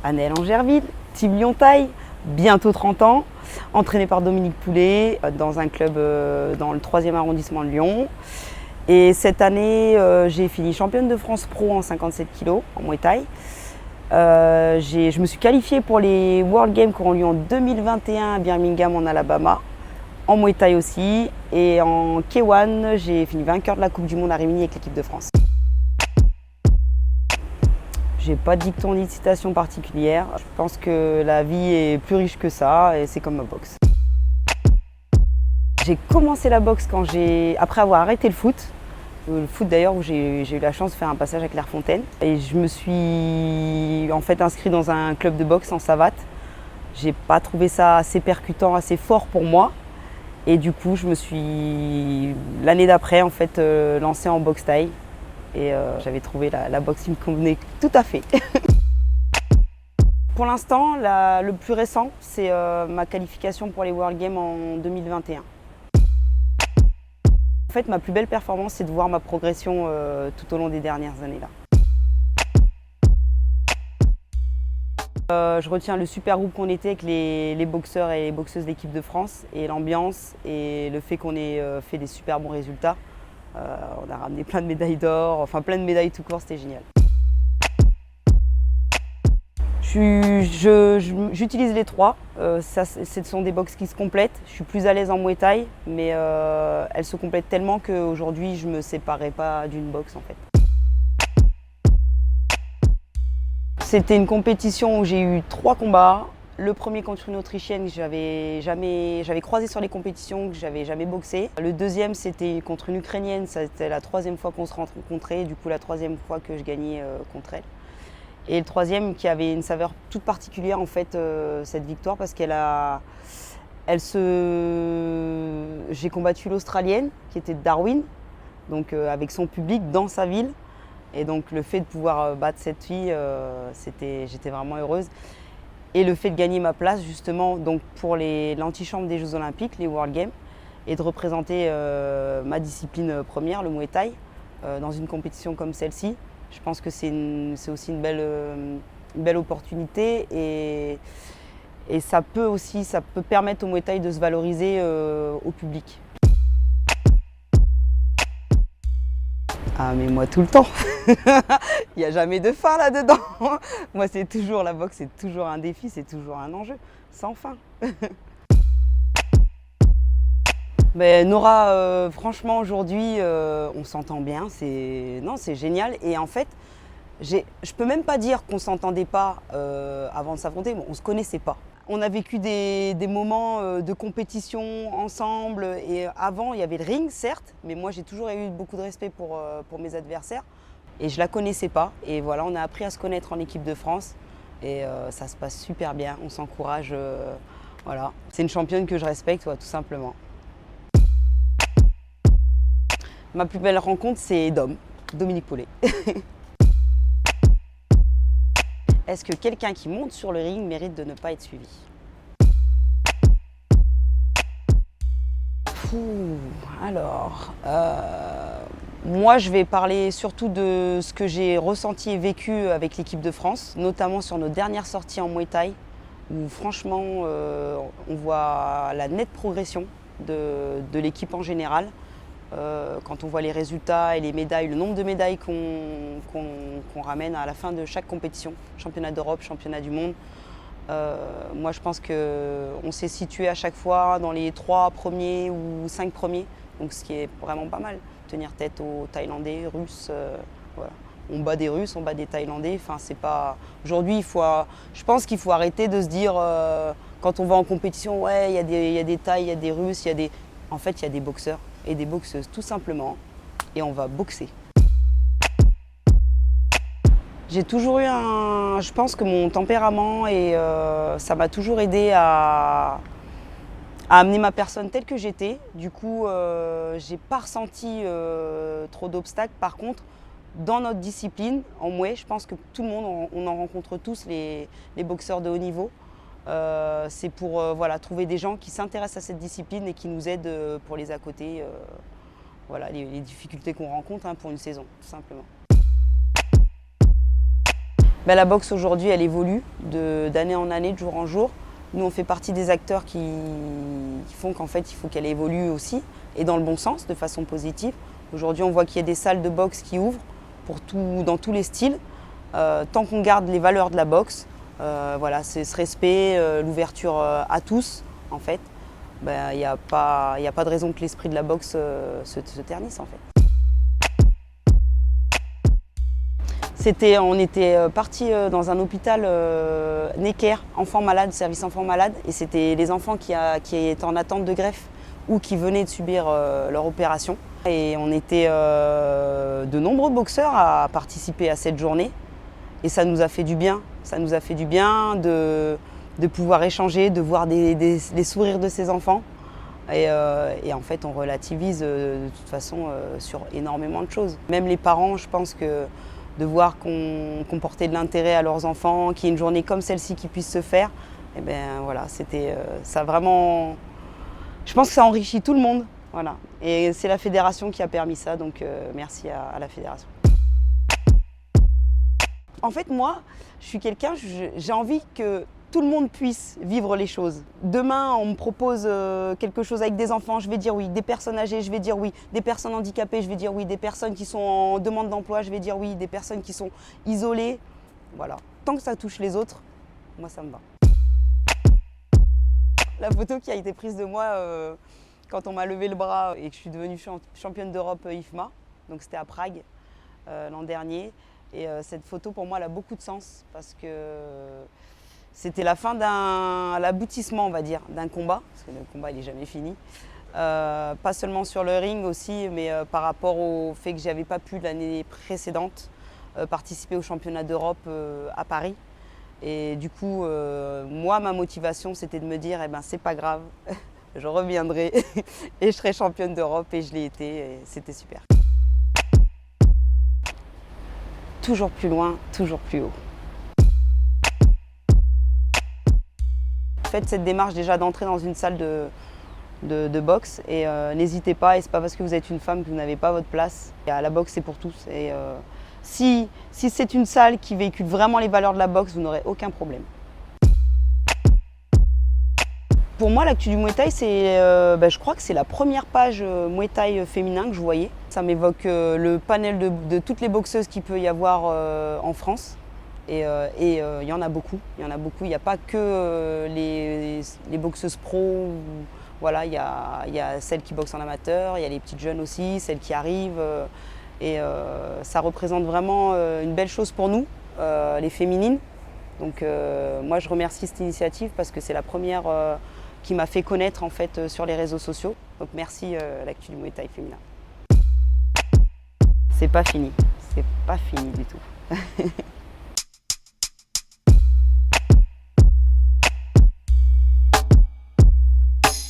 Annelle Angerville, Team Lyon-Taille, bientôt 30 ans, entraînée par Dominique Poulet dans un club dans le 3e arrondissement de Lyon. Et cette année, j'ai fini championne de France pro en 57 kg en Muay Thai. Je me suis qualifiée pour les World Games qui auront lieu en 2021 à Birmingham en Alabama, en Muay Thai aussi. Et en K1, j'ai fini vainqueur de la Coupe du Monde à Rimini avec l'équipe de France. J'ai pas de dicton ni de citation particulière. Je pense que la vie est plus riche que ça et c'est comme ma boxe. J'ai commencé la boxe après avoir arrêté le foot. Le foot d'ailleurs où j'ai eu la chance de faire un passage à Clairefontaine. Et je me suis en fait inscrite dans un club de boxe en savate. J'ai pas trouvé ça assez percutant, assez fort pour moi. Et du coup, je me suis l'année d'après en fait lancée en boxe thaï. Et j'avais trouvé la boxe qui me convenait tout à fait. Pour l'instant, le plus récent, c'est ma qualification pour les World Games en 2021. En fait, ma plus belle performance, c'est de voir ma progression tout au long des dernières années. Je retiens le super groupe qu'on était avec les boxeurs et les boxeuses de l'équipe de France et l'ambiance et le fait qu'on ait fait des super bons résultats. On a ramené plein de médailles d'or, enfin plein de médailles tout court, c'était génial. J'utilise les trois, ce sont des boxes qui se complètent. Je suis plus à l'aise en Muay Thai, mais elles se complètent tellement qu'aujourd'hui je ne me séparais pas d'une boxe en fait. C'était une compétition où j'ai eu 3 combats. Le premier contre une Autrichienne que j'avais croisé sur les compétitions, que j'avais jamais boxé. Le deuxième, c'était contre une Ukrainienne, c'était la 3e fois qu'on se rencontrait, du coup la 3e fois que je gagnais contre elle. Et le troisième qui avait une saveur toute particulière en fait, cette victoire, parce j'ai combattu l'Australienne qui était de Darwin, donc avec son public dans sa ville. Et donc le fait de pouvoir battre cette fille, j'étais vraiment heureuse. Et le fait de gagner ma place justement donc pour l'antichambre des Jeux Olympiques, les World Games, et de représenter ma discipline première, le Muay Thai, dans une compétition comme celle-ci. Je pense que c'est aussi une belle opportunité et ça peut permettre au Muay Thai de se valoriser au public. Ah mais moi tout le temps. Il n'y a jamais de fin là-dedans. Moi la boxe c'est toujours un défi, c'est toujours un enjeu, sans fin. Mais Nora, franchement aujourd'hui on s'entend bien, c'est génial. Et en fait, je peux même pas dire qu'on s'entendait pas avant de s'affronter, on se connaissait pas. On a vécu des moments de compétition ensemble et avant il y avait le ring certes, mais moi j'ai toujours eu beaucoup de respect pour mes adversaires et je la connaissais pas. Et voilà, on a appris à se connaître en équipe de France et ça se passe super bien, on s'encourage. Voilà. C'est une championne que je respecte, tout simplement. Ma plus belle rencontre, c'est Dominique Poulet. Est-ce que quelqu'un qui monte sur le ring mérite de ne pas être suivi? Alors, moi je vais parler surtout de ce que j'ai ressenti et vécu avec l'équipe de France, notamment sur nos dernières sorties en Muay Thai, où franchement on voit la nette progression de l'équipe en général. Quand on voit les résultats et les médailles, le nombre de médailles qu'on ramène à la fin de chaque compétition, championnat d'Europe, championnat du monde. Moi je pense qu'on s'est situé à chaque fois dans les 3 premiers ou 5 premiers, donc ce qui est vraiment pas mal. Tenir tête aux Thaïlandais, Russes, voilà. On bat des Russes, on bat des Thaïlandais, enfin c'est pas... Aujourd'hui je pense qu'il faut arrêter de se dire quand on va en compétition, ouais il y a des Thaïs, il y a des Russes, en fait il y a des boxeurs et des boxeuses tout simplement, et on va boxer. J'ai toujours eu je pense que mon tempérament et ça m'a toujours aidé à amener ma personne telle que j'étais. Du coup, j'ai pas ressenti trop d'obstacles. Par contre, dans notre discipline, en Muay, je pense que tout le monde, on en rencontre tous les boxeurs de haut niveau. C'est pour trouver des gens qui s'intéressent à cette discipline et qui nous aident pour les à côté. Voilà, les difficultés qu'on rencontre pour une saison, tout simplement. La boxe aujourd'hui, elle évolue d'année en année, de jour en jour. Nous, on fait partie des acteurs qui font qu'en fait, il faut qu'elle évolue aussi, et dans le bon sens, de façon positive. Aujourd'hui, on voit qu'il y a des salles de boxe qui ouvrent dans tous les styles. Tant qu'on garde les valeurs de la boxe, voilà, c'est ce respect, l'ouverture à tous, en fait, il n'y a pas de raison que l'esprit de la boxe se ternisse, en fait. On était parti dans un hôpital Necker, enfants malades, service enfants malades, et c'était les enfants qui étaient en attente de greffe ou qui venaient de subir leur opération. Et on était de nombreux boxeurs à participer à cette journée, et ça nous a fait du bien. Ça nous a fait du bien de pouvoir échanger, de voir les sourires de ces enfants. Et en fait, on relativise de toute façon sur énormément de choses. Même les parents, je pense que de voir qu'on portait de l'intérêt à leurs enfants, qu'il y ait une journée comme celle-ci qui puisse se faire, et bien voilà, ça vraiment. Je pense que ça enrichit tout le monde, voilà. Et c'est la fédération qui a permis ça, donc merci à la fédération. En fait, moi, je suis quelqu'un, j'ai envie que tout le monde puisse vivre les choses. Demain, on me propose quelque chose avec des enfants, je vais dire oui. Des personnes âgées, je vais dire oui. Des personnes handicapées, je vais dire oui. Des personnes qui sont en demande d'emploi, je vais dire oui. Des personnes qui sont isolées, voilà. Tant que ça touche les autres, moi, ça me va. La photo qui a été prise de moi quand on m'a levé le bras et que je suis devenue championne d'Europe IFMA, donc c'était à Prague l'an dernier. Et cette photo, pour moi, elle a beaucoup de sens parce que c'était la fin l'aboutissement, on va dire, d'un combat, parce que le combat, il n'est jamais fini. Pas seulement sur le ring aussi, mais par rapport au fait que je n'avais pas pu l'année précédente participer au championnat d'Europe à Paris. Et du coup, moi, ma motivation, c'était de me dire, eh ben, c'est pas grave, je reviendrai et je serai championne d'Europe, et je l'ai été, et c'était super. Toujours plus loin, toujours plus haut. Faites cette démarche déjà d'entrer dans une salle de boxe et n'hésitez pas, et c'est pas parce que vous êtes une femme que vous n'avez pas votre place. Et la boxe, c'est pour tous. Et si c'est une salle qui véhicule vraiment les valeurs de la boxe, vous n'aurez aucun problème. Pour moi, l'actu du Muay Thai, je crois que c'est la première page Muay Thai féminin que je voyais. Ça m'évoque le panel de toutes les boxeuses qu'il peut y avoir en France. Et il y en a beaucoup. Il n'y a pas que les boxeuses pro. Voilà, il y a celles qui boxent en amateur, il y a les petites jeunes aussi, celles qui arrivent. Et ça représente vraiment une belle chose pour nous, les féminines. Donc moi, je remercie cette initiative parce que c'est la première qui m'a fait connaître en fait sur les réseaux sociaux. Donc merci l'actu du Muay Thai féminin. C'est pas fini du tout.